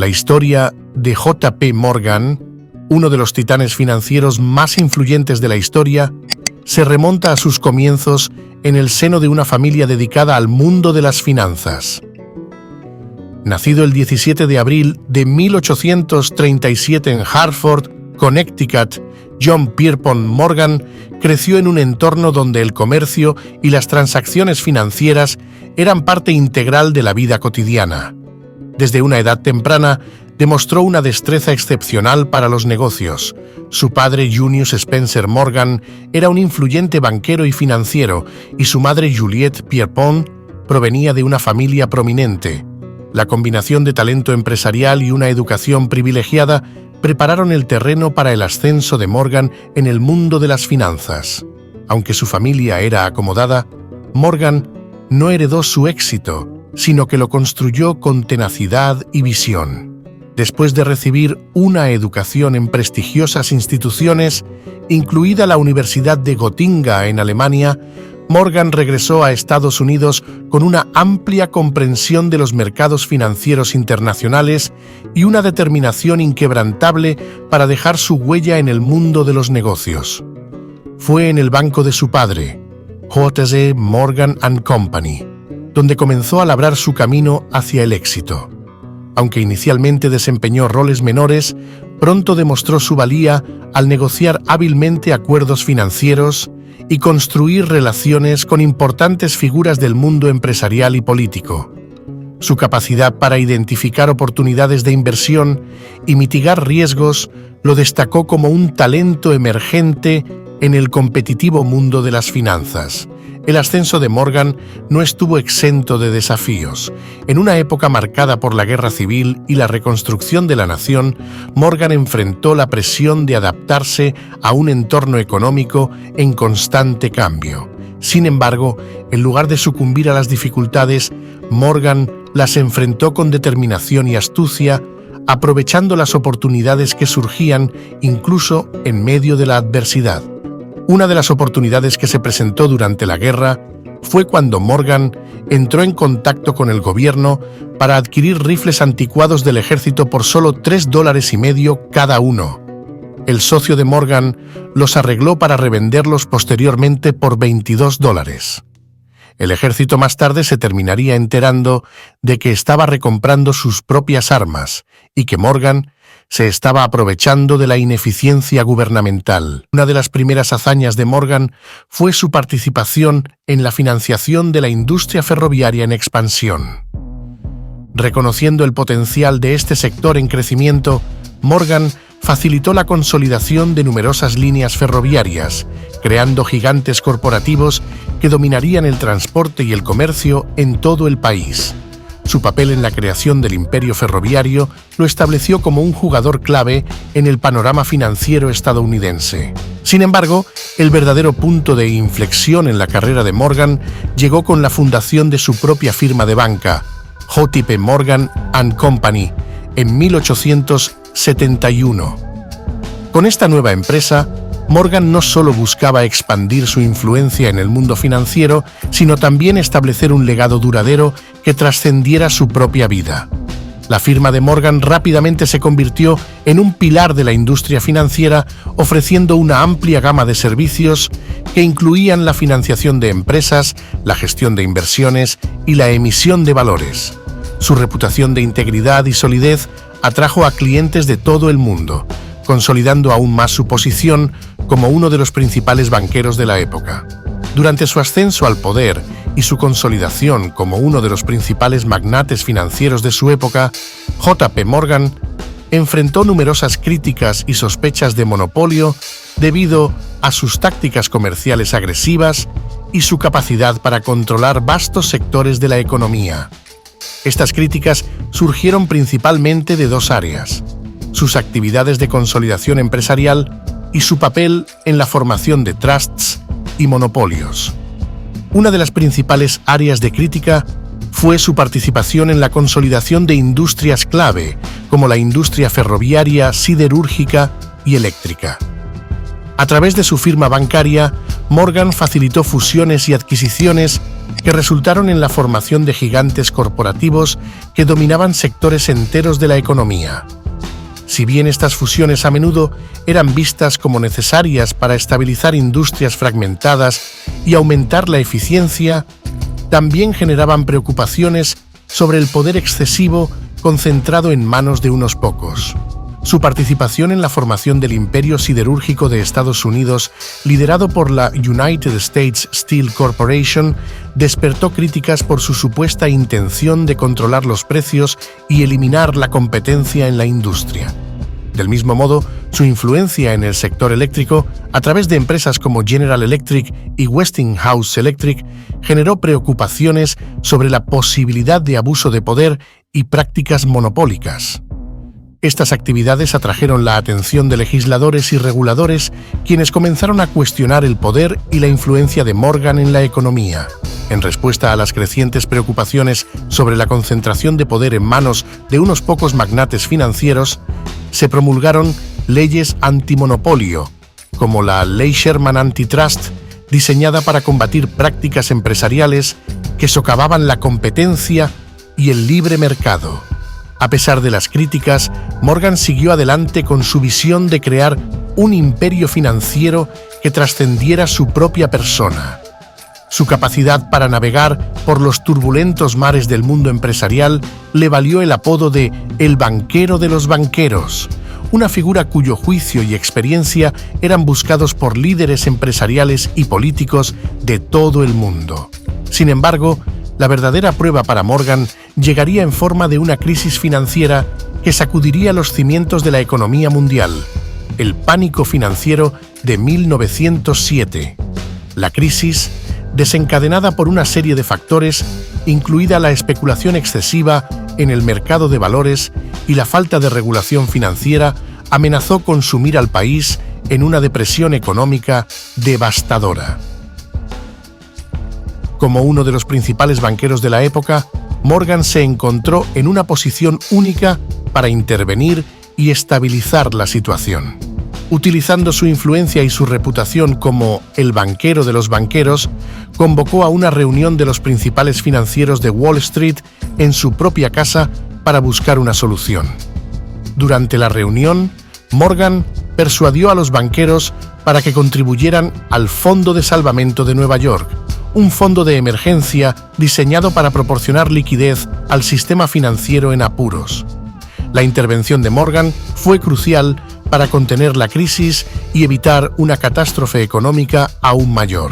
La historia de JP Morgan, uno de los titanes financieros más influyentes de la historia, se remonta a sus comienzos en el seno de una familia dedicada al mundo de las finanzas. Nacido el 17 de abril de 1837 en Hartford, Connecticut, John Pierpont Morgan creció en un entorno donde el comercio y las transacciones financieras eran parte integral de la vida cotidiana. Desde una edad temprana, demostró una destreza excepcional para los negocios. Su padre, Junius Spencer Morgan, era un influyente banquero y financiero, y su madre, Juliette Pierpont, provenía de una familia prominente. La combinación de talento empresarial y una educación privilegiada prepararon el terreno para el ascenso de Morgan en el mundo de las finanzas. Aunque su familia era acomodada, Morgan no heredó su éxito, sino que lo construyó con tenacidad y visión. Después de recibir una educación en prestigiosas instituciones, incluida la Universidad de Gotinga en Alemania, Morgan regresó a Estados Unidos con una amplia comprensión de los mercados financieros internacionales y una determinación inquebrantable para dejar su huella en el mundo de los negocios. Fue en el banco de su padre, J.C. Morgan & Company, donde comenzó a labrar su camino hacia el éxito. Aunque inicialmente desempeñó roles menores, pronto demostró su valía al negociar hábilmente acuerdos financieros y construir relaciones con importantes figuras del mundo empresarial y político. Su capacidad para identificar oportunidades de inversión y mitigar riesgos lo destacó como un talento emergente en el competitivo mundo de las finanzas. El ascenso de Morgan no estuvo exento de desafíos. En una época marcada por la guerra civil y la reconstrucción de la nación, Morgan enfrentó la presión de adaptarse a un entorno económico en constante cambio. Sin embargo, en lugar de sucumbir a las dificultades, Morgan las enfrentó con determinación y astucia, aprovechando las oportunidades que surgían incluso en medio de la adversidad. Una de las oportunidades que se presentó durante la guerra fue cuando Morgan entró en contacto con el gobierno para adquirir rifles anticuados del ejército por solo $3.50 cada uno. El socio de Morgan los arregló para revenderlos posteriormente por $22. El ejército más tarde se terminaría enterando de que estaba recomprando sus propias armas y que Morgan se estaba aprovechando de la ineficiencia gubernamental. Una de las primeras hazañas de Morgan fue su participación en la financiación de la industria ferroviaria en expansión. Reconociendo el potencial de este sector en crecimiento, Morgan facilitó la consolidación de numerosas líneas ferroviarias, creando gigantes corporativos que dominarían el transporte y el comercio en todo el país. Su papel en la creación del imperio ferroviario lo estableció como un jugador clave en el panorama financiero estadounidense. Sin embargo, el verdadero punto de inflexión en la carrera de Morgan llegó con la fundación de su propia firma de banca, JP Morgan & Company, en 1871. Con esta nueva empresa, Morgan no solo buscaba expandir su influencia en el mundo financiero, sino también establecer un legado duradero que trascendiera su propia vida. La firma de Morgan rápidamente se convirtió en un pilar de la industria financiera, ofreciendo una amplia gama de servicios que incluían la financiación de empresas, la gestión de inversiones y la emisión de valores. Su reputación de integridad y solidez atrajo a clientes de todo el mundo, consolidando aún más su posición como uno de los principales banqueros de la época. Durante su ascenso al poder y su consolidación como uno de los principales magnates financieros de su época, JP Morgan enfrentó numerosas críticas y sospechas de monopolio debido a sus tácticas comerciales agresivas y su capacidad para controlar vastos sectores de la economía. Estas críticas surgieron principalmente de dos áreas: sus actividades de consolidación empresarial y su papel en la formación de trusts y monopolios. Una de las principales áreas de crítica fue su participación en la consolidación de industrias clave, como la industria ferroviaria, siderúrgica y eléctrica. A través de su firma bancaria, Morgan facilitó fusiones y adquisiciones que resultaron en la formación de gigantes corporativos que dominaban sectores enteros de la economía. Si bien estas fusiones a menudo eran vistas como necesarias para estabilizar industrias fragmentadas y aumentar la eficiencia, también generaban preocupaciones sobre el poder excesivo concentrado en manos de unos pocos. Su participación en la formación del Imperio Siderúrgico de Estados Unidos, liderado por la United States Steel Corporation, despertó críticas por su supuesta intención de controlar los precios y eliminar la competencia en la industria. Del mismo modo, su influencia en el sector eléctrico, a través de empresas como General Electric y Westinghouse Electric, generó preocupaciones sobre la posibilidad de abuso de poder y prácticas monopólicas. Estas actividades atrajeron la atención de legisladores y reguladores, quienes comenzaron a cuestionar el poder y la influencia de Morgan en la economía. En respuesta a las crecientes preocupaciones sobre la concentración de poder en manos de unos pocos magnates financieros, se promulgaron leyes antimonopolio, como la Ley Sherman Antitrust, diseñada para combatir prácticas empresariales que socavaban la competencia y el libre mercado. A pesar de las críticas, Morgan siguió adelante con su visión de crear un imperio financiero que trascendiera su propia persona. Su capacidad para navegar por los turbulentos mares del mundo empresarial le valió el apodo de «el banquero de los banqueros», una figura cuyo juicio y experiencia eran buscados por líderes empresariales y políticos de todo el mundo. Sin embargo, la verdadera prueba para Morgan llegaría en forma de una crisis financiera que sacudiría los cimientos de la economía mundial, el pánico financiero de 1907. La crisis, desencadenada por una serie de factores, incluida la especulación excesiva en el mercado de valores y la falta de regulación financiera, amenazó con sumir al país en una depresión económica devastadora. Como uno de los principales banqueros de la época, Morgan se encontró en una posición única para intervenir y estabilizar la situación. Utilizando su influencia y su reputación como el banquero de los banqueros, convocó a una reunión de los principales financieros de Wall Street en su propia casa para buscar una solución. Durante la reunión, Morgan persuadió a los banqueros para que contribuyeran al Fondo de Salvamento de Nueva York, un fondo de emergencia diseñado para proporcionar liquidez al sistema financiero en apuros. La intervención de Morgan fue crucial para contener la crisis y evitar una catástrofe económica aún mayor.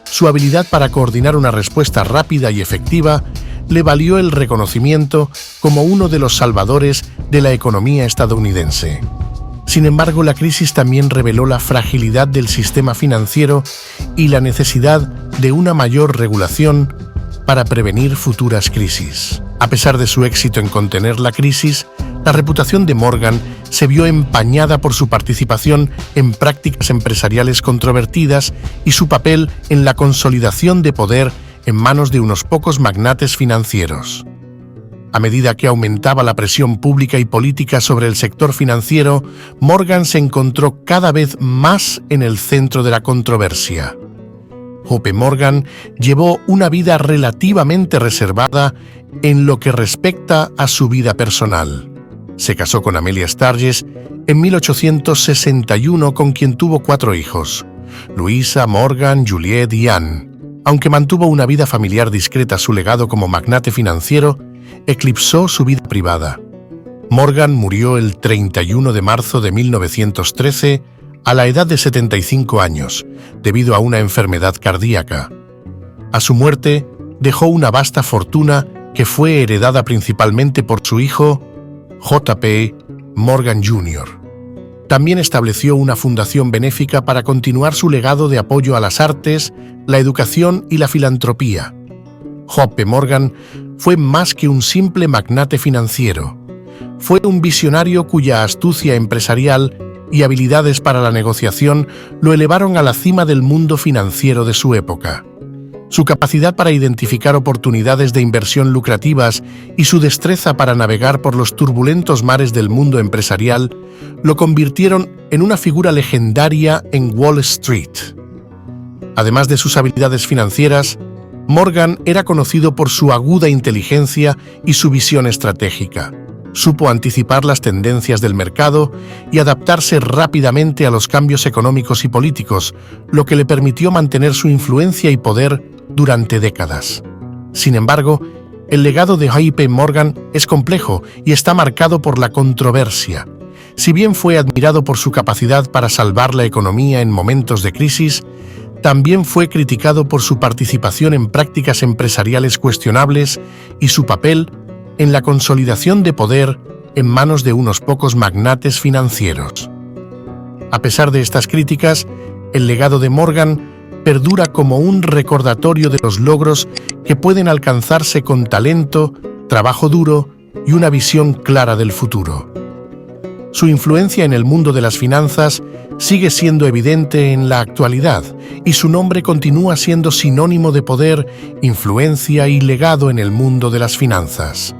Su habilidad para coordinar una respuesta rápida y efectiva le valió el reconocimiento como uno de los salvadores de la economía estadounidense. Sin embargo, la crisis también reveló la fragilidad del sistema financiero y la necesidad de una mayor regulación para prevenir futuras crisis. A pesar de su éxito en contener la crisis, la reputación de Morgan se vio empañada por su participación en prácticas empresariales controvertidas y su papel en la consolidación de poder en manos de unos pocos magnates financieros. A medida que aumentaba la presión pública y política sobre el sector financiero, Morgan se encontró cada vez más en el centro de la controversia. J.P. Morgan llevó una vida relativamente reservada en lo que respecta a su vida personal. Se casó con Amelia Sturgis en 1861, con quien tuvo 4 hijos: Louisa, Morgan, Juliet y Anne. Aunque mantuvo una vida familiar discreta, su legado como magnate financiero eclipsó su vida privada. Morgan murió el 31 de marzo de 1913 a la edad de 75 años, debido a una enfermedad cardíaca. A su muerte, dejó una vasta fortuna que fue heredada principalmente por su hijo, J.P. Morgan Jr. También estableció una fundación benéfica para continuar su legado de apoyo a las artes, la educación y la filantropía. J.P. Morgan fue más que un simple magnate financiero. Fue un visionario cuya astucia empresarial y habilidades para la negociación lo elevaron a la cima del mundo financiero de su época. Su capacidad para identificar oportunidades de inversión lucrativas y su destreza para navegar por los turbulentos mares del mundo empresarial lo convirtieron en una figura legendaria en Wall Street. Además de sus habilidades financieras, Morgan era conocido por su aguda inteligencia y su visión estratégica. Supo anticipar las tendencias del mercado y adaptarse rápidamente a los cambios económicos y políticos, lo que le permitió mantener su influencia y poder durante décadas. Sin embargo, el legado de JP Morgan es complejo y está marcado por la controversia. Si bien fue admirado por su capacidad para salvar la economía en momentos de crisis, también fue criticado por su participación en prácticas empresariales cuestionables y su papel en la consolidación de poder en manos de unos pocos magnates financieros. A pesar de estas críticas, el legado de Morgan perdura como un recordatorio de los logros que pueden alcanzarse con talento, trabajo duro y una visión clara del futuro. Su influencia en el mundo de las finanzas sigue siendo evidente en la actualidad y su nombre continúa siendo sinónimo de poder, influencia y legado en el mundo de las finanzas.